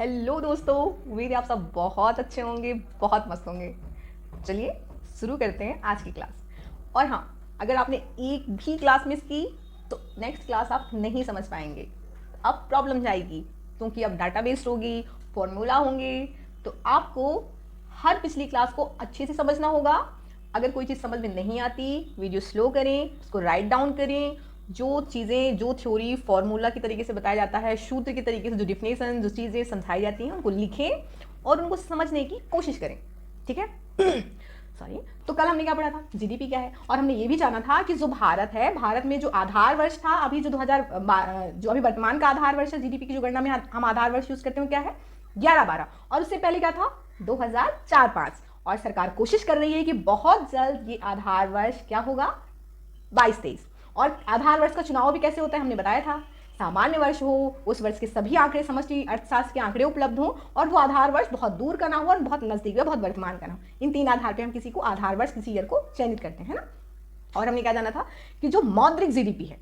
Hello दोस्तों, उम्मीद है आप सब बहुत अच्छे होंगे, बहुत मस्त होंगे। चलिए शुरू करते हैं आज की क्लास। और हाँ, अगर आपने एक भी क्लास मिस की तो नेक्स्ट क्लास आप नहीं समझ पाएंगे। अब प्रॉब्लम जाएगी क्योंकि अब डाटाबेस होगी, फॉर्मूला होंगे, तो आपको हर पिछली क्लास को अच्छे से समझना होगा। अगर कोई चीज़ समझ में नहीं आती, वीडियो स्लो करें, उसको राइट डाउन करें। जो चीज़ें, जो थ्योरी फॉर्मूला की तरीके से बताया जाता है, सूत्र के तरीके से जो डिफिनेशन, जो चीज़ें समझाई जाती हैं, उनको लिखें और उनको समझने की कोशिश करें। ठीक है? सॉरी। तो कल हमने क्या पढ़ा था? जीडीपी क्या है, और हमने ये भी जाना था कि जो भारत है, भारत में जो आधार वर्ष था, अभी जो 2000 जो अभी वर्तमान का आधार वर्ष है जीडीपी की जो गणना में हम आधार वर्ष यूज करते हैं, क्या है? 11-12। और उससे पहले क्या था? 2004-5। और सरकार कोशिश कर रही है कि बहुत जल्द ये आधार वर्ष क्या होगा? 22-23। और आधार वर्ष का चुनाव भी कैसे होता है हमने बताया था। सामान्य वर्ष हो, उस वर्ष के सभी आंकड़े, समष्टि अर्थशास्त्र के आंकड़े उपलब्ध हो, और वो आधार वर्ष बहुत दूर का ना हो और बहुत नजदीक में, बहुत वर्तमान का ना हो। इन तीन आधार पे हम किसी को आधार वर्ष, किसी ईयर को चयनित करते हैं ना। और हमने क्या जाना था कि जो मौद्रिक जीडीपी है,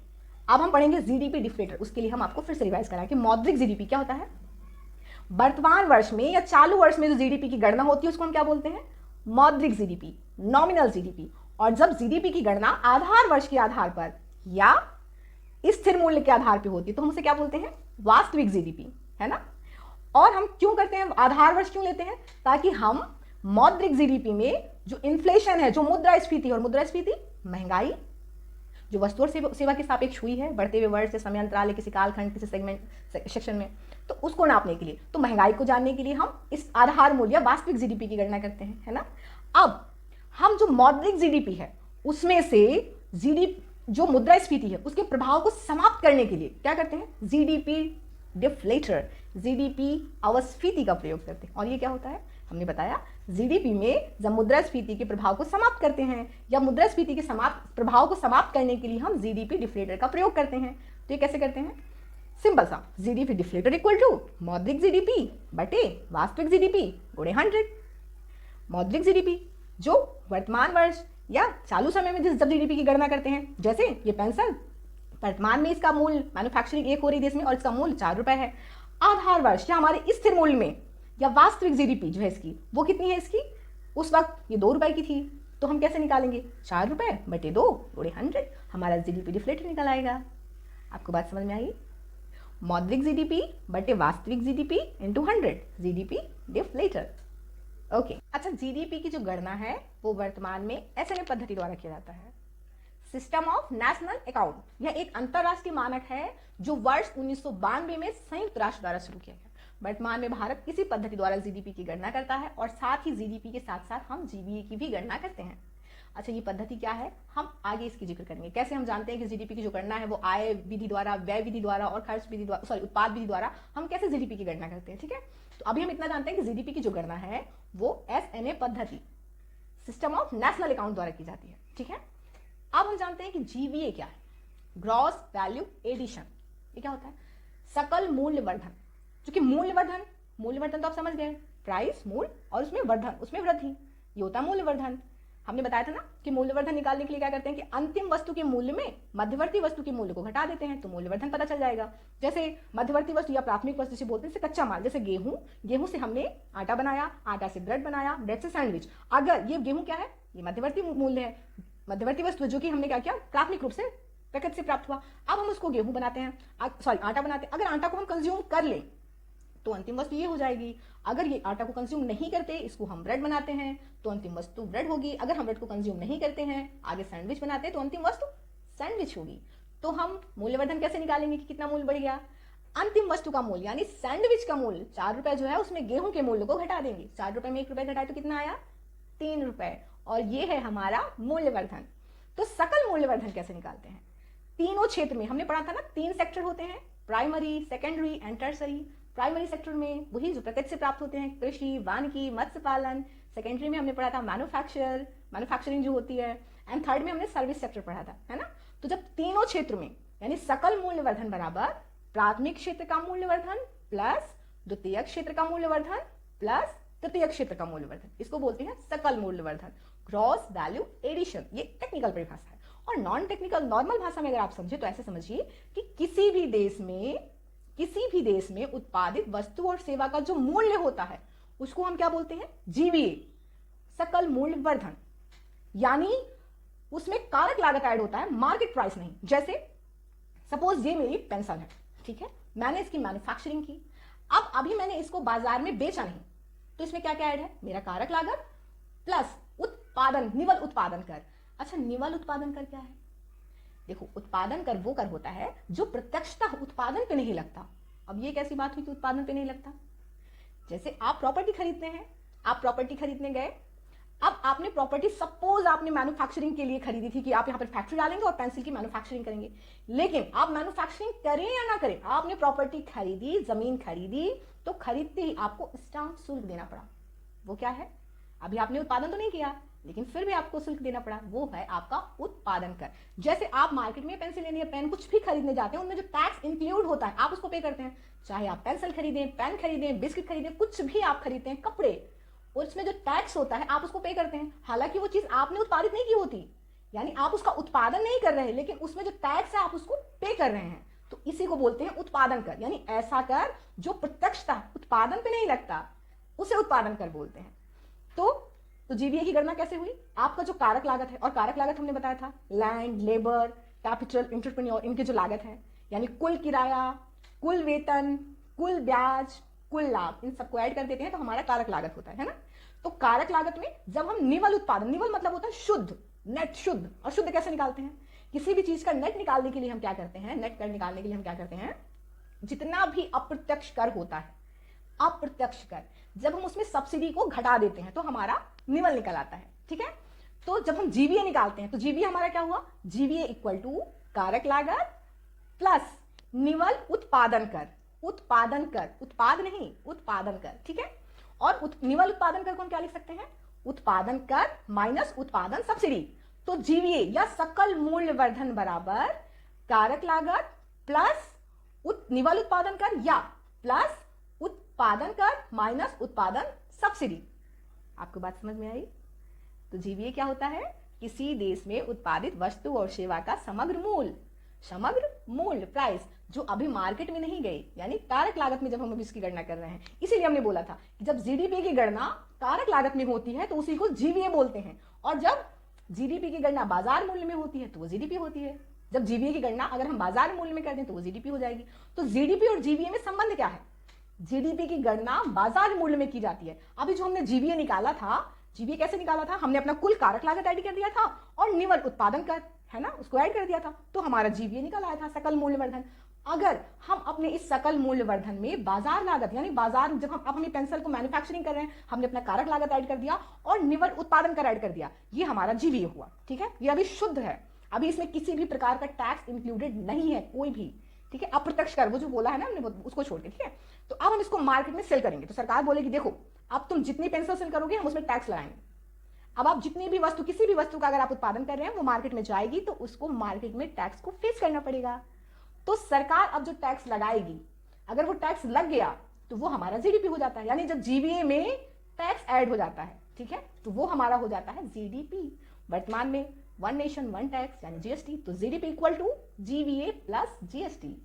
अब हम पढ़ेंगे जीडीपी डिफ्लेटर। उसके लिए हम आपको फिर से रिवाइज कराएं कि मौद्रिक जीडीपी क्या होता है। वर्तमान वर्ष में या चालू वर्ष में जो जीडीपी की गणना होती है उसको हम क्या बोलते हैं? मौद्रिक जीडीपी, नॉमिनल जीडीपी। और जब जीडीपी की गणना आधार वर्ष के आधार पर या स्थिर मूल्य के आधार पर होती है तो हम उसे क्या बोलते हैं? वास्तविक जीडीपी, है ना। और हम क्यों करते हैं, आधार वर्ष क्यों लेते हैं? ताकि हम मौद्रिक जीडीपी में जो इन्फ्लेशन है, जो मुद्रास्फीति, और मुद्रास्फीति महंगाई जो वस्तु और सेवा के सापेक्ष हुई है बढ़ते हुए वर्ष से समय अंतराल, किसी कालखंड, किसी सेगमेंट, सेक्शन में, तो उसको नापने के लिए, तो महंगाई को जानने के लिए हम इस आधार मूल्य वास्तविक जीडीपी की गणना करते हैं, है ना। अब हम जो मौद्रिक जीडीपी है उसमें से जीडीपी जो मुद्रास्फीति है उसके प्रभाव को समाप्त करने के लिए क्या करते हैं? जीडीपी डिफ्लेटर, जीडीपी अवस्फीति का प्रयोग करते हैं। और ये क्या होता है? हमने बताया जीडीपी में जब मुद्रास्फीति के प्रभाव को समाप्त करते हैं या मुद्रास्फीति के प्रभाव को समाप्त करने के लिए हम जीडीपी डिफ्लेटर का प्रयोग करते हैं। तो ये कैसे करते हैं? सिंपल सा, जीडीपी डिफ्लेटर इक्वल टू मौद्रिक जीडीपी बटे वास्तविक जीडीपी गुणे 100। मौद्रिक जीडीपी जो वर्तमान वर्ष या चालू समय में जब जीडीपी की गणना करते हैं, जैसे ये पेंशन, वर्तमान में इसका मूल्य मैन्युफैक्चरिंग 1 हो रही देश में और इसका मूल्य 4 रुपए है। आधार वर्ष या हमारे स्थिर मूल्य में या वास्तविक जीडीपी जो है इसकी, वो कितनी है इसकी? उस वक्त ये 2 रुपए की थी, तो हम कैसे निकालेंगे? 4 रुपए बटे 2 गुणे 100, हमारा जीडीपी डिफ्लेटर निकल आएगा। आपको बात समझ में आई? मौद्रिक जीडीपी बटे वास्तविक GDP into 100, GDP deflator. Okay. अच्छा, जीडीपी की जो गणना है वो वर्तमान में एसएनए पद्धति द्वारा किया जाता है, सिस्टम ऑफ नेशनल अकाउंट। यह एक अंतरराष्ट्रीय मानक है जो वर्ष 1992 में संयुक्त राष्ट्र द्वारा शुरू किया गया। वर्तमान में भारत इसी पद्धति द्वारा जीडीपी की गणना करता है और साथ ही जीडीपी के साथ साथ हम जीबीए की भी गणना करते हैं। अच्छा, ये पद्धति क्या है हम आगे इसकी जिक्र करेंगे। कैसे हम जानते हैं कि जीडीपी की जो गणना है वो आय विधि द्वारा, व्यय विधि द्वारा और खर्च विधि द्वारा, सॉरी उत्पाद विधि द्वारा हम कैसे जीडीपी की गणना करते हैं। ठीक है, तो अभी हम इतना जानते हैं कि जीडीपी की जो गणना है वो एसएनए पद्धति, सिस्टम ऑफ नेशनल अकाउंट द्वारा की जाती है। ठीक है, अब हम जानते हैं कि जीवीए क्या है, ग्रॉस वैल्यू एडिशन। ये क्या होता है? सकल मूल्य वर्धन। क्योंकि मूल्यवर्धन तो आप समझ गए, प्राइस, मूल्य, और उसमें वर्धन, उसमें वृद्धि, ये होता है मूल्यवर्धन। हमने बताया था ना कि मूल्यवर्धन निकालने के लिए क्या करते हैं कि अंतिम वस्तु के मूल्य में मध्यवर्ती वस्तु के मूल्य को घटा देते हैं, तो मूल्यवर्धन पता चल जाएगा। जैसे मध्यवर्ती वस्तु या प्राथमिक वस्तु से बोलते हैं, जैसे कच्चा माल, जैसे गेहूं से हमने आटा बनाया, आटा से ब्रेड बनाया, ब्रेड से सैंडविच। अगर ये गेहूं क्या है? ये मध्यवर्ती मूल्य है, मध्यवर्ती वस्तु जो कि हमने क्या किया, प्राथमिक रूप से प्रकृति से प्राप्त हुआ। अब हम उसको गेहूं बनाते हैं, सॉरी आटा बनाते हैं। अगर आटा को हम कंज्यूम कर लें तो अंतिम वस्तु ये हो जाएगी। अगर ये आटा को कंज्यूम नहीं करते, इसको हम ब्रेड बनाते हैं, तो अंतिम वस्तु ब्रेड होगी। अगर हम ब्रेड को कंज्यूम नहीं करते हैं, आगे सैंडविच बनाते हैं, तो अंतिम वस्तु सैंडविच होगी। तो हम मूल्यवर्धन कैसे निकालेंगे कि कितना मूल्य बढ़ गया? अंतिम वस्तु का मूल्य यानी सैंडविच का मूल्य 4 रुपए जो है उसमें गेहूं के मूल्य को घटा देंगे। 4 रुपए में 1 रुपए घटाए तो कितना आया? 3 रुपए। और ये है हमारा मूल्यवर्धन। तो सकल मूल्यवर्धन कैसे निकालते हैं? तीनों क्षेत्र में हमने पढ़ा था ना, 3 सेक्टर होते हैं, primary, secondary and tertiary. Primary sector में वही जो प्रकृति से प्राप्त होते हैं, कृषि, वानिकी, मत्स्य पालन। सेकेंडरी में हमने पढ़ा था मैन्युफैक्चरिंग जो होती है, एंड थर्ड में हमने सर्विस सेक्टर पढ़ा था, है ना। तो जब तीनों क्षेत्र में यानी सकल मूल्यवर्धन बराबर प्राथमिक क्षेत्र का मूल्यवर्धन प्लस द्वितीय क्षेत्र का मूल्यवर्धन प्लस तृतीय क्षेत्र का मूल्यवर्धन, इसको बोलते हैं सकल मूल्यवर्धन, ग्रॉस वैल्यू एडिशन। ये टेक्निकल परिभाषा है। और नॉन टेक्निकल नॉर्मल भाषा में अगर आप समझे तो ऐसे समझिए कि किसी भी देश में किसी भी देश में उत्पादित वस्तु और सेवा का जो मूल्य होता है उसको हम क्या बोलते हैं? जीवीए, सकल मूल्य वर्धन। यानी उसमें कारक लागत ऐड होता है, मार्केट प्राइस नहीं। जैसे सपोज ये मेरी पेंसिल है, ठीक है, मैंने इसकी मैन्युफैक्चरिंग की, अब अभी मैंने इसको बाजार में बेचा नहीं, तो इसमें क्या क्या ऐड है? मेरा कारक लागत प्लस उत्पादन, निवल उत्पादन कर। अच्छा, निवल उत्पादन कर क्या है? देखो, उत्पादन कर वो कर होता है जो प्रत्यक्षतः उत्पादन पे नहीं लगता। अब ये कैसी बात हुई कि उत्पादन पे नहीं लगता? जैसे आप प्रॉपर्टी खरीदते हैं, आप प्रॉपर्टी खरीदने गए, अब आपने प्रॉपर्टी सपोज आपने मैन्युफैक्चरिंग के लिए खरीदी थी कि आप यहाँ पर फैक्ट्री डालेंगे और पेंसिल की मैन्युफैक्चरिंग करेंगे, लेकिन आप मैन्युफैक्चरिंग करें या ना करें, आपने प्रॉपर्टी खरीदी, जमीन खरीदी, तो खरीदते ही आपको स्टाम्प शुल्क देना पड़ा। वो क्या है? अभी आपने उत्पादन तो नहीं किया, लेकिन फिर भी आपको शुल्क देना पड़ा, वो है आपका उत्पादन कर। जैसे आप मार्केट में पेंसिल लेने या पेन कुछ भी खरीदने जाते हैं, उनमें जो टैक्स इंक्लूड होता है आप उसको पे करते हैं। चाहे आप पेंसिल खरीदें, पेन खरीदें, बिस्किट खरीदें, कुछ भी आप खरीदते हैं, कपड़े, और उसमें जो टैक्स होता है आप उसको पे करते हैं। हालांकि वो चीज आपने उत्पादित नहीं की होती, यानी आप उसका उत्पादन नहीं कर रहे हैं, लेकिन उसमें जो टैक्स है आप उसको पे कर रहे हैं, तो इसी को बोलते हैं उत्पादन कर। यानी ऐसा कर जो प्रत्यक्षतः उत्पादन पे नहीं लगता, उसे उत्पादन कर बोलते हैं। तो जीवीए की गणना कैसे हुई? आपका जो कारक लागत है, और कारक लागत हमने बताया था लैंड, लेबर, कैपिटल, एंटरप्रेन्योर, इनकी जो लागत है, यानी कुल किराया, कुल वेतन, कुल ब्याज, कुल लाभ, इन सबको ऐड कर देते हैं तो हमारा कारक लागत होता है ना। तो कारक लागत में जब हम निवल उत्पादन, निवल मतलब होता है शुद्ध, नेट शुद्ध, और शुद्ध कैसे निकालते हैं? किसी भी चीज का नेट निकालने के लिए हम क्या करते हैं? नेट कर निकालने के लिए हम क्या करते हैं? जितना भी अप्रत्यक्ष कर होता है, अप्रत्यक्ष कर, जब हम उसमें सब्सिडी को घटा देते हैं तो हमारा निवल निकल आता है, ठीक है। तो जब हम जीवीए निकालते हैं तो जीवीए हमारा क्या हुआ? जीवीए इक्वल टू कारक लागत प्लस निवल उत्पादन कर, उत्पादन कर, उत्पाद नहीं, उत्पादन कर, ठीक है। और निवल उत्पादन कर को हम क्या लिख सकते हैं? उत्पादन कर माइनस उत्पादन सब्सिडी। तो जीवीए या सकल मूल्य वर्धन बराबर कारक लागत प्लस निवल उत्पादन कर या प्लस उत्पादन कर माइनस उत्पादन सब्सिडी। आपको बात समझ में आई? तो जीवीए क्या होता है? किसी देश में उत्पादित वस्तु और सेवा का समग्र मूल्य प्राइस, जो अभी मार्केट में नहीं गई, यानी कारक लागत में जब हम इसकी गणना कर रहे हैं। इसीलिए हमने बोला था कि जब जीडीपी की गणना कारक लागत में होती है तो उसी को जीवीए बोलते हैं, और जब जीडीपी की गणना बाजार मूल्य में होती है तो वो जीडीपी होती है। जब जीवीए की गणना अगर हम बाजार मूल्य में कर दें तो वो जीडीपी हो जाएगी। तो जीडीपी और जीवीए में संबंध क्या है? जीडीपी की गणना बाजार मूल्य में की जाती है। अभी जो हमने जीवीए निकाला था, जीवीए कैसे निकाला था? हमने अपना कुल कारक लागत ऐड कर दिया था और निवल उत्पादन कर, है ना, उसको ऐड कर दिया था, तो हमारा जीवीए निकल आया था, सकल मूल्य वर्धन। अगर हम अपने इस सकल मूल्य वर्धन में बाजार लागत, यानी बाजार, जब हम अपनी पेंसिल को मैन्युफैक्चरिंग कर रहे हैं, हमने अपना कारक लागत ऐड कर दिया और निवल उत्पादन कर ऐड कर दिया, ये हमारा जीवीए हुआ, ठीक है। ये अभी शुद्ध है, अभी इसमें किसी भी प्रकार का टैक्स इंक्लूडेड नहीं है, कोई भी, ठीक है। अप्रत्यक्ष कर वो जो बोला है ना हमने, उसको छोड़ के, ठीक है। तो अब हम इसको मार्केट में सेल करेंगे तो सरकार बोलेगी देखो अब तुम जितनी पेंसिल सेल करोगे हम उसमें टैक्स लगाएंगे। अब आप जितनी भी वस्तु, किसी भी वस्तु का अगर आप उत्पादन कर रहे हैं वो मार्केट में जाएगी तो उसको मार्केट में टैक्स को फेस करना पड़ेगा। तो सरकार अब जो टैक्स लगाएगी, अगर वो टैक्स लग गया तो वो हमारा जीडीपी हो जाता है। यानी जब जीवीए में टैक्स ऐड हो जाता है, ठीक है, तो वो हमारा हो जाता है जीडीपी। वर्तमान में वन नेशन वन टैक्स यानी जीएसटी, तो GDP equal to GVA plus GST.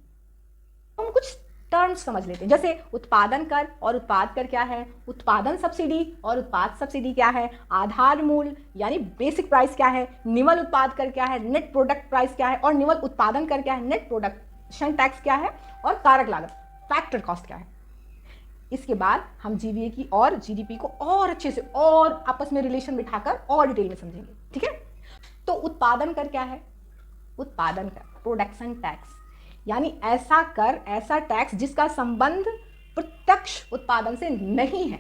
हम कुछ टर्म्स समझ लेते हैं, जैसे उत्पादन कर और उत्पाद कर क्या है, उत्पादन सब्सिडी और उत्पाद सब्सिडी क्या है, आधार मूल्य यानी बेसिक प्राइस क्या है, निवल उत्पाद कर क्या है, नेट प्रोडक्ट प्राइस क्या है, और निवल उत्पादन कर क्या है, नेट प्रोडक्शन टैक्स क्या है, और कारक लागत फैक्टर कॉस्ट क्या है। इसके बाद हम जीवीए की और जीडीपी को और अच्छे से और आपस में रिलेशन बिठाकर और डिटेल में समझेंगे, ठीक है। तो उत्पादन कर क्या है? उत्पादन कर प्रोडक्शन टैक्स, यानी ऐसा कर, ऐसा टैक्स जिसका संबंध प्रत्यक्ष उत्पादन से नहीं है।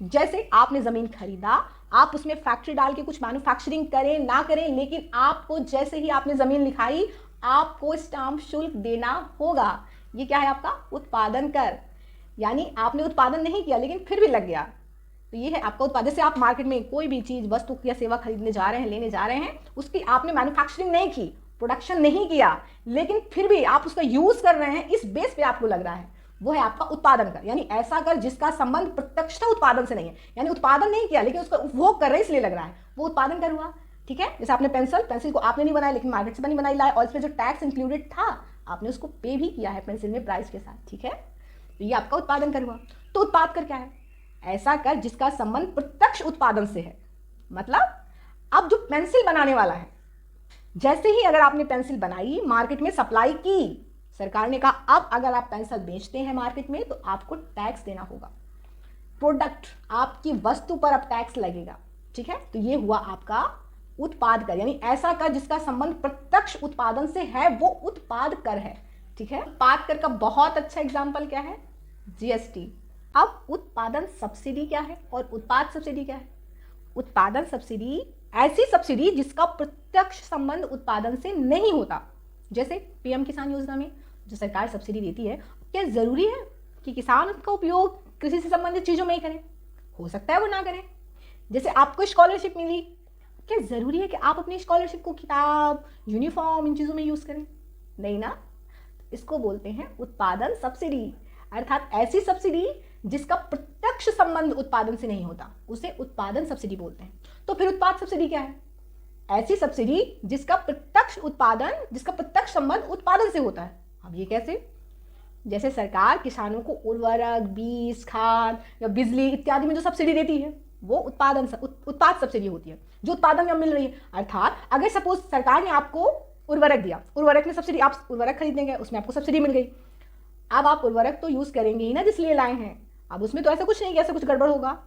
जैसे आपने जमीन खरीदा, आप उसमें फैक्ट्री डाल के कुछ मैन्युफैक्चरिंग करें ना करें, लेकिन आपको जैसे ही आपने जमीन लिखाई आपको स्टाम्प शुल्क देना होगा। ये क्या है? आपका उत्पादन कर। यानी आपने उत्पादन नहीं किया लेकिन फिर भी लग गया, तो ये है आपका उत्पादन। जैसे आप मार्केट में कोई भी चीज, वस्तु या सेवा खरीदने जा रहे हैं, लेने जा रहे हैं, उसकी आपने मैन्युफैक्चरिंग नहीं की, प्रोडक्शन नहीं किया, लेकिन फिर भी आप उसका यूज कर रहे हैं, इस बेस पे आपको लग रहा है, वो है आपका उत्पादन कर। यानी ऐसा कर जिसका संबंध प्रत्यक्षता उत्पादन से नहीं है, यानी उत्पादन नहीं किया लेकिन उसका उपभोग कर रहे हैं इसलिए लग रहा है, वो उत्पादन कर हुआ, ठीक है। जैसे आपने पेंसिल को आपने नहीं बनाया लेकिन मार्केट से बनी बनाई लाए, और इसमें जो टैक्स इंक्लूडेड था आपने उसको पे भी किया है पेंसिल में प्राइस के साथ, ठीक है। तो ये आपका उत्पादन कर हुआ। तो उत्पाद कर क्या है? ऐसा कर जिसका संबंध प्रत्यक्ष उत्पादन से है। मतलब अब जो पेंसिल बनाने वाला है, जैसे ही अगर आपने पेंसिल बनाई, मार्केट में सप्लाई की, सरकार ने कहा अब अगर आप पेंसिल बेचते हैं मार्केट में तो आपको टैक्स देना होगा। प्रोडक्ट, आपकी वस्तु पर अब टैक्स लगेगा, ठीक है। तो ये हुआ आपका उत्पाद कर, यानी ऐसा कर जिसका संबंध प्रत्यक्ष उत्पादन से है, वो उत्पाद कर है, ठीक है। उत्पाद कर का बहुत अच्छा एग्जाम्पल क्या है? जीएसटी। अब उत्पादन सब्सिडी क्या है और उत्पाद सब्सिडी क्या है? उत्पादन सब्सिडी ऐसी सब्सिडी जिसका प्रत्यक्ष संबंध उत्पादन से नहीं होता। जैसे पीएम किसान योजना में जो सरकार सब्सिडी देती है, क्या जरूरी है कि किसान उसका उपयोग कृषि से संबंधित चीजों में ही करें? हो सकता है वो ना करें। जैसे आपको स्कॉलरशिप मिली, क्या जरूरी है कि आप अपनी स्कॉलरशिप को किताब, यूनिफॉर्म, इन चीजों में यूज करें? नहीं ना। इसको बोलते हैं उत्पादन सब्सिडी, अर्थात ऐसी सब्सिडी जिसका प्रत्यक्ष संबंध उत्पादन से नहीं होता, उसे उत्पादन सब्सिडी बोलते हैं। तो फिर उत्पाद सब्सिडी क्या है? ऐसी सब्सिडी जिसका प्रत्यक्ष संबंध उत्पादन से होता है। अब ये कैसे? जैसे सरकार किसानों को उर्वरक, बीज, खाद या बिजली इत्यादि में जो सब्सिडी देती है, वो उत्पाद सब्सिडी होती है, जो उत्पादन में मिल रही है। अर्थात अगर सपोज सरकार ने आपको उर्वरक दिया, उर्वरक में सब्सिडी, आप उर्वरक खरीदेंगे, उसमें आपको सब्सिडी मिल गई। अब आप उर्वरक तो यूज करेंगे ही ना जिसलिए लाए हैं। अब उसमें तो ऐसा कुछ नहीं कि ऐसा कुछ गड़बड़ होगा,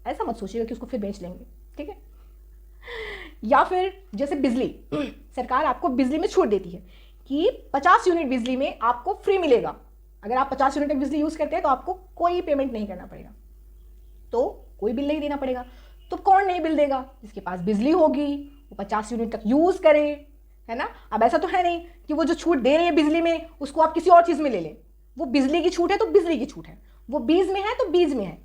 ऐसा मत सोचिएगा कि उसको फिर बेच लेंगे, ठीक है। या फिर जैसे बिजली, सरकार आपको बिजली में छूट देती है कि 50 यूनिट बिजली में आपको फ्री मिलेगा। अगर आप 50 यूनिट तक बिजली यूज करते हैं तो आपको कोई पेमेंट नहीं करना पड़ेगा, तो कोई बिल नहीं देना पड़ेगा। तो कौन नहीं बिल देगा? जिसके पास बिजली होगी वो 50 यूनिट तक यूज करे, है ना। अब ऐसा तो है नहीं कि वो जो छूट दे रही है बिजली में उसको आप किसी और चीज में ले लें। वो बिजली की छूट है तो बिजली की छूट है, वो बीज में है तो बीज में है।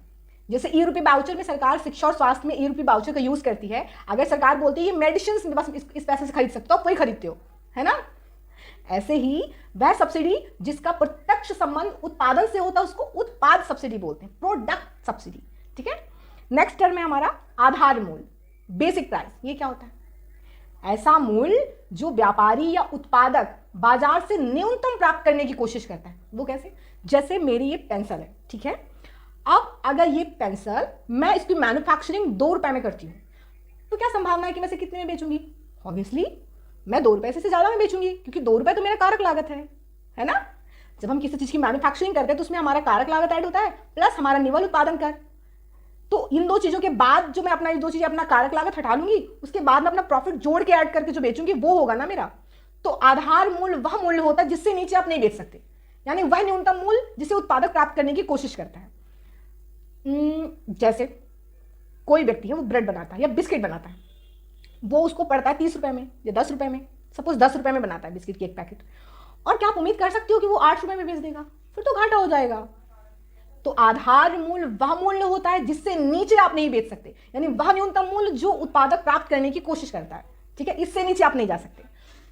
जैसे ई-रुपये बाउचर में सरकार शिक्षा और स्वास्थ्य में ई-रुपये बाउचर का यूज करती है। अगर सरकार बोलती है ये मेडिसिन बस इस पैसे से खरीद सकते हो, आप वही खरीदते हो, है ना। ऐसे ही वह सब्सिडी जिसका प्रत्यक्ष संबंध उत्पादन से होता है उसको उत्पाद सब्सिडी बोलते हैं, प्रोडक्ट सब्सिडी, ठीक है। नेक्स्ट टर्म है हमारा आधार मूल्य, बेसिक प्राइस। ये क्या होता है? ऐसा मूल्य जो व्यापारी या उत्पादक बाजार से न्यूनतम प्राप्त करने की कोशिश करता है। वो कैसे? जैसे मेरी ये पेंसिल है, ठीक है। अब अगर ये पेंसिल मैं इसकी मैन्युफैक्चरिंग 2 रुपए में करती हूँ तो क्या संभावना है कि मैं इसे कितने में बेचूंगी? ऑब्वियसली मैं 2 रुपए से ज्यादा में बेचूंगी, क्योंकि 2 रुपए तो मेरा कारक लागत है ना। जब हम किसी चीज की मैन्युफैक्चरिंग करते हैं तो उसमें हमारा कारक लागत ऐड होता है प्लस हमारा निवल उत्पादन कर। तो इन दो चीजों के बाद जो मैं अपना ये दो चीजें अपना कारक लागत हटा लूंगी, उसके बाद में अपना प्रॉफिट जोड़ के ऐड करके जो बेचूंगी वो होगा ना मेरा। तो आधार मूल्य वह मूल्य होता है जिससे नीचे आप नहीं बेच सकते, यानी वह न्यूनतम मूल्य जिसे उत्पादक प्राप्त करने की कोशिश करता है। जैसे कोई व्यक्ति है वो ब्रेड बनाता है या बिस्किट बनाता है, वो उसको पड़ता है 30 रुपए में या 10 रुपए में, सपोज 10 रुपए में बनाता है बिस्किट की एक पैकेट, और क्या आप उम्मीद कर सकते हो कि वो 8 रुपए में बेच देगा? फिर तो घाटा हो जाएगा। तो आधार मूल्य वह मूल्य होता है जिससे नीचे आप नहीं बेच सकते, यानी वह न्यूनतम मूल्य जो उत्पादक प्राप्त करने की कोशिश करता है, ठीक है। इससे नीचे आप नहीं जा सकते।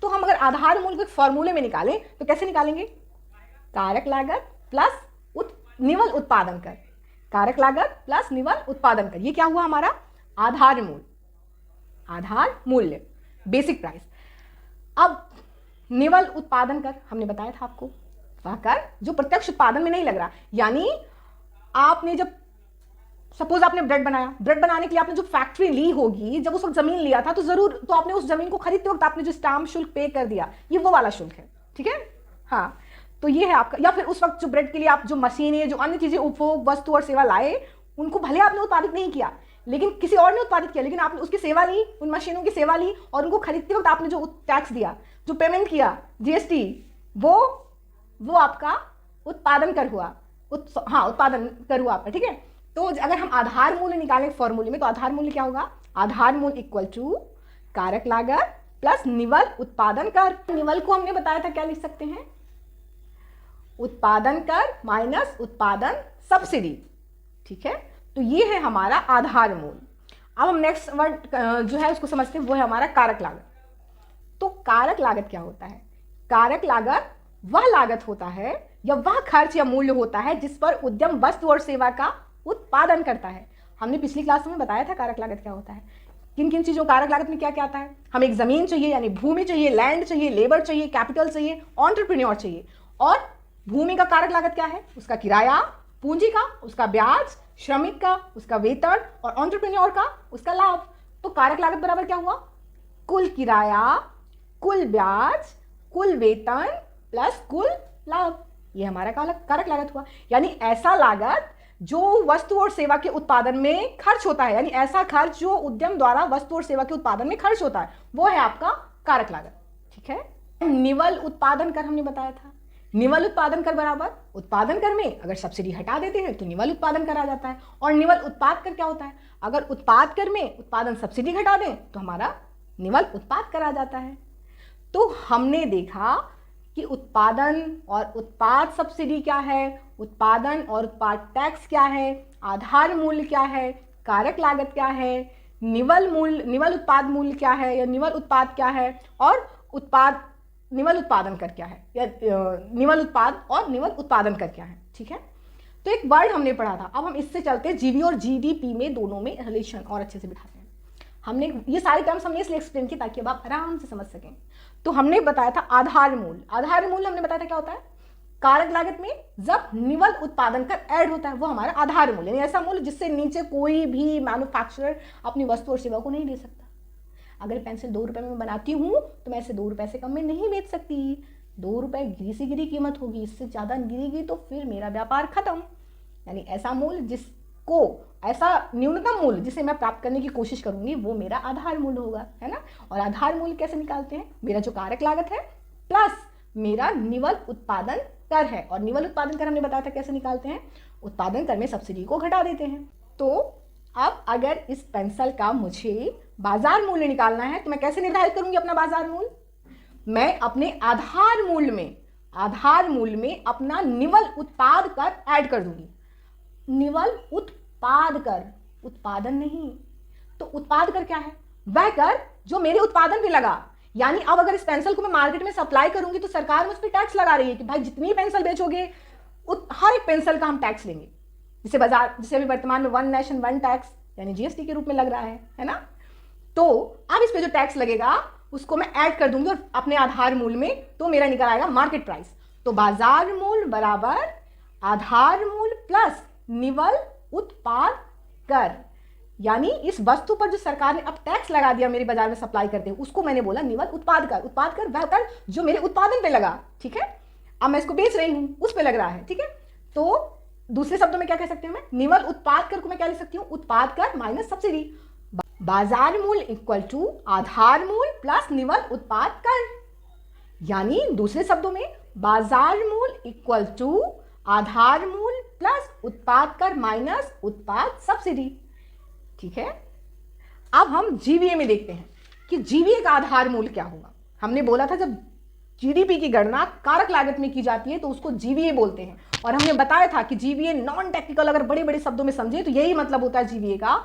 तो हम अगर आधार मूल्य को एक फॉर्मूले में निकालें तो कैसे निकालेंगे? कारक लागत प्लस निवल उत्पादन कर, कारक लागत प्लस निवल उत्पादन कर। ये क्या हुआ हमारा? आधार मूल्य, आधार मूल्य, बेसिक प्राइस। अब निवल उत्पादन कर हमने बताया था आपको, वह कर जो प्रत्यक्ष उत्पादन में नहीं लग रहा। यानी आपने जब सपोज आपने ब्रेड बनाया, ब्रेड बनाने के लिए आपने जो फैक्ट्री ली होगी, जब उस वक्त जमीन लिया था तो जरूर तो आपने उस जमीन को खरीदते वक्त आपने जो स्टाम्प शुल्क पे कर दिया, ये वो वाला शुल्क है, ठीक है। हाँ, तो ये है आपका। या फिर उस वक्त जो ब्रेड के लिए आप जो मशीनें, जो अन्य चीजें, उपभोग वस्तु और सेवा लाए, उनको भले आपने उत्पादित नहीं किया लेकिन किसी और ने उत्पादित किया, लेकिन आपने उसकी सेवा ली, उन मशीनों की सेवा ली, और उनको खरीदते वक्त आपने जो टैक्स दिया, जो पेमेंट किया, जीएसटी, वो आपका उत्पादन कर हुआ। उत्पादन कर हुआ आपका, ठीक है। तो अगर हम आधार मूल्य निकालें फॉर्मूले में तो आधार मूल्य क्या होगा? आधार मूल्य इक्वल टू कारक लागत प्लस निवल उत्पादन कर। निवल को हमने बताया था क्या लिख सकते हैं? उत्पादन कर माइनस उत्पादन सब्सिडी, ठीक है। तो ये है हमारा आधार मूल्य। अब हम नेक्स्ट वर्ड जो है उसको समझते हैं, वो है हमारा कारक लागत। तो कारक लागत क्या होता है? कारक लागत वह लागत होता है या वह खर्च या मूल्य होता है जिस पर उद्यम वस्तु और सेवा का उत्पादन करता है। हमने पिछली क्लास में बताया था कारक लागत क्या होता है। किन किन चीज़ों कारक लागत में क्या क्या आता है? हमें एक ज़मीन चाहिए यानी भूमि चाहिए, लैंड चाहिए, लेबर चाहिए, कैपिटल चाहिए, एंटरप्रेन्योर चाहिए। और भूमि का कारक लागत क्या है? उसका किराया, पूंजी का उसका ब्याज, श्रमिक का उसका वेतन और एंटरप्रेन्योर का उसका लाभ। तो कारक लागत बराबर क्या हुआ? कुल किराया, कुल ब्याज, कुल वेतन प्लस कुल लाभ। ये हमारा कारक लागत हुआ। यानी ऐसा लागत जो वस्तु और सेवा के उत्पादन में खर्च होता है, यानी ऐसा खर्च जो उद्यम द्वारा वस्तु और सेवा के उत्पादन में खर्च होता है, वो है आपका कारक लागत। ठीक है। निवल उत्पादन कर हमने बताया था। निवल उत्पादन कर बराबर उत्पादन कर में अगर सब्सिडी हटा देते हैं तो निवल उत्पादन कर आ जाता है। और निवल उत्पाद कर क्या होता है? अगर उत्पाद कर में उत्पादन सब्सिडी घटा दें तो हमारा निवल उत्पाद कर आ जाता है। तो हमने देखा कि उत्पादन और उत्पाद सब्सिडी क्या है, उत्पादन और उत्पाद टैक्स क्या है, आधार मूल्य क्या है, कारक लागत क्या है, निवल उत्पाद मूल्य क्या है या निवल उत्पाद क्या है, और निवल उत्पादन कर क्या है या निवल उत्पाद और निवल उत्पादन कर क्या है। ठीक है। तो एक वर्ड हमने पढ़ा था। अब हम इससे चलते जीवी और जीडीपी में दोनों में रिलेशन और अच्छे से बिठाते हैं। हमने ये सारे टर्म्स हमने इसलिए एक्सप्लेन किए ताकि अब आप आराम से समझ सकें। तो हमने बताया था आधार मूल्य। आधार मूल्य हमने बताया था क्या होता है? कारक लागत में जब निवल उत्पादन कर ऐड होता है वो हमारा आधार मूल्य, यानी ऐसा मूल्य जिससे नीचे कोई भी मैन्युफैक्चरर अपनी वस्तु और सेवा को नहीं दे सकता। अगर पेंसिल 2 रुपए में बनाती हूँ तो मैं इसे 2 रुपए से कम में नहीं बेच सकती। 2 रुपए गिरी से गिरी कीमत होगी, इससे ज़्यादा गिरेगी तो फिर मेरा व्यापार खत्म। यानी ऐसा मूल्य जिसको, ऐसा न्यूनतम मूल्य जिसे मैं प्राप्त करने की कोशिश करूंगी वो मेरा आधार मूल्य होगा, है ना। और आधार मूल्य कैसे निकालते हैं? मेरा जो कारक लागत है प्लस मेरा निवल उत्पादन कर है। और निवल उत्पादन कर हमने बताया था कैसे निकालते हैं? उत्पादन कर में सब्सिडी को घटा देते हैं। तो अब अगर इस पेंसिल का मुझे बाजार मूल्य निकालना है तो मैं कैसे निर्धारित करूंगी अपना बाजार मूल्य? मैं अपने आधार मूल्य में अपना निवल उत्पाद कर ऐड कर दूंगी। निवल उत्पाद कर, उत्पादन नहीं। तो उत्पाद कर क्या है? वह कर जो मेरे उत्पादन पे लगा। यानी अब अगर इस पेंसिल को मैं मार्केट में सप्लाई करूंगी तो सरकार मुझ पर टैक्स लगा रही है कि भाई जितनी पेंसिल बेचोगे हर एक पेंसिल का हम टैक्स लेंगे। जिसे अभी वर्तमान में 1 नेशन 1 टैक्स यानी जीएसटी के रूप में लग रहा है ना। तो अब इस पे जो टैक्स लगेगा उसको मैं ऐड कर दूंगी और अपने आधार मूल्य में, तो मेरा निकल आएगा मार्केट प्राइस। तो बाजार मूल्य बराबर आधार मूल्य प्लस निवल उत्पाद कर। यानी इस वस्तु पर जो सरकार ने अब टैक्स लगा दिया मेरे बाजार में सप्लाई करते हुए, उसको मैंने बोला निवल उत्पाद कर। उत्पाद कर वह कर जो मेरे उत्पादन पे लगा। ठीक है। अब मैं इसको बेच रही हूं, उस पे लग रहा है। ठीक है। तो दूसरे शब्दों में क्या कह सकते हैं? मैं निवल उत्पाद कर को मैं क्या लिख सकती हूँ? उत्पाद कर माइनस सब्सिडी। बाजार मूल्य इक्वल टू आधार मूल्य प्लस निवल उत्पाद कर। यानी दूसरे शब्दों में बाजार मूल्य इक्वल टू आधार मूल्य प्लस उत्पाद कर माइनस उत्पाद सब्सिडी। ठीक है। अब हम जीवीए में देखते हैं कि जीवीए का आधार मूल्य क्या होगा। हमने बोला था जब जीडीपी की गणना कारक लागत में की जाती है तो उसको जीवीए बोलते हैं। और हमने बताया था कि जीवीए नॉन टेक्निकल, अगर बड़े बड़े शब्दों में समझे तो यही मतलब होता है जीवीए का,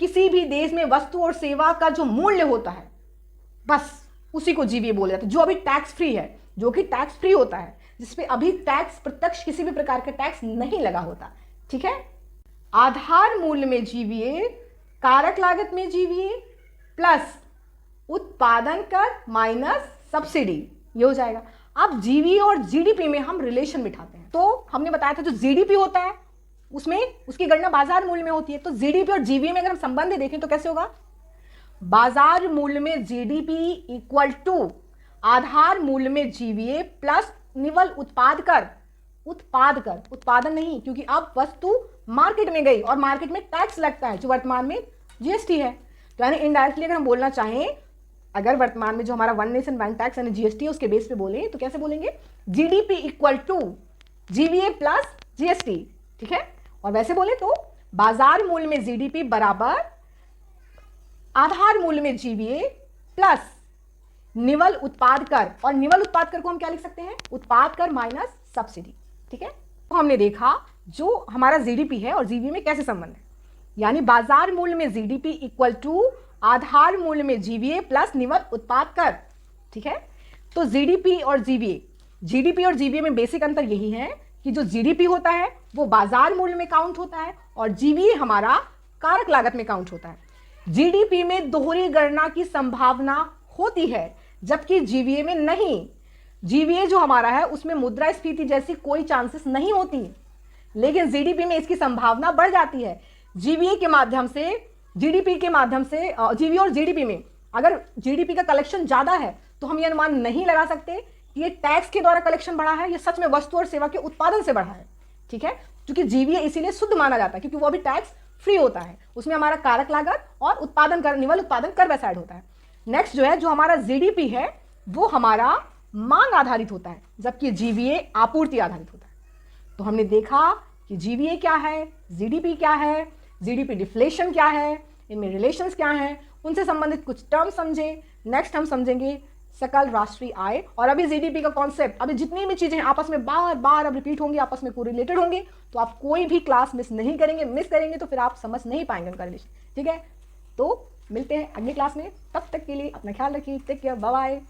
किसी भी देश में वस्तु और सेवा का जो मूल्य होता है बस उसी को जीवीए बोला जाता है, जो अभी टैक्स फ्री है, जो कि टैक्स फ्री होता है, जिसपे अभी टैक्स प्रत्यक्ष किसी भी प्रकार का टैक्स नहीं लगा होता। ठीक है। आधार मूल्य में जीवीए, कारक लागत में जीवीए प्लस उत्पादन कर माइनस सब्सिडी, ये हो जाएगा। अब जीवीए और जीडीपी में हम रिलेशन बिठाते हैं। तो हमने बताया था जो जीडीपी होता है उसमें उसकी गणना बाजार मूल्य में होती है। तो जीडीपी और जीवीए में अगर हम संबंध देखें तो कैसे होगा? बाजार मूल्य में जीडीपी इक्वल टू आधार मूल्य में जीवीए प्लस निवल उत्पाद कर। उत्पादन नहीं, क्योंकि अब वस्तु मार्केट में गई और मार्केट में टैक्स लगता है जो वर्तमान में जीएसटी है। तो यानी इनडायरेक्टली अगर हम बोलना चाहें, अगर वर्तमान में जो हमारा 1 नेशन 1 टैक्स यानी जीएसटी है उसके बेस पे बोले तो कैसे बोलेंगे? GDP equal to GVA plus GST. ठीक है। और वैसे बोले तो बाजार मूल्य में जीडीपी बराबर आधार मूल्य में जीवीए प्लस निवल उत्पाद कर। और निवल उत्पाद कर को हम क्या लिख सकते हैं? उत्पाद कर माइनस सब्सिडी। ठीक है। तो हमने देखा जो हमारा जीडीपी है और जीवीए में कैसे संबंध है। यानी बाजार मूल्य में जीडीपी इक्वल टू आधार मूल्य में जीवीए प्लस निवल उत्पाद कर। ठीक है। तो जीडीपी और जीवीए में बेसिक अंतर यही है कि जो जीडीपी होता है वो बाजार मूल्य में काउंट होता है और जीवीए हमारा कारक लागत में काउंट होता है। जीडीपी में दोहरी गणना की संभावना होती है, जबकि जीवीए में नहीं। जीवीए जो हमारा है उसमें मुद्रास्फीति जैसी कोई चांसेस नहीं होती, लेकिन जीडीपी में इसकी संभावना बढ़ जाती है। जीवीए के माध्यम से, जीडीपी के माध्यम से, जीवीए और जीडीपी में अगर जीडीपी का कलेक्शन ज्यादा है तो हम ये अनुमान नहीं लगा सकते कि ये टैक्स के द्वारा कलेक्शन बढ़ा है, ये सच में वस्तु और सेवा के उत्पादन से बढ़ा है। ठीक है, क्योंकि जीवीए इसीलिए शुद्ध माना जाता है क्योंकि वो भी टैक्स फ्री होता है, उसमें हमारा कारक लागत और उत्पादन कर, निवल उत्पादन कर वैसा ऐड होता है। नेक्स्ट जो है, जो हमारा जीडीपी है वो हमारा मांग आधारित होता है, जबकि जीवीए आपूर्ति आधारित होता है। तो हमने देखा कि जीवीए क्या है, जीडीपी क्या है, जीडीपी डिफ्लेशन क्या है, इनमें रिलेशंस क्या हैं, उनसे संबंधित कुछ टर्म समझे। नेक्स्ट हम समझेंगे सकल राष्ट्रीय आय। और अभी जीडीपी का कॉन्सेप्ट, अभी जितनी भी चीजें आपस में बार बार अब रिपीट होंगी, आपस में कोरिलेटेड होंगी, तो आप कोई भी क्लास मिस नहीं करेंगे। मिस करेंगे तो फिर आप समझ नहीं पाएंगे उनका रिलेशन। ठीक है, तो मिलते हैं अगली क्लास में, तब तक के लिए अपना ख्याल रखिए, टेक केयर, बाय बाय।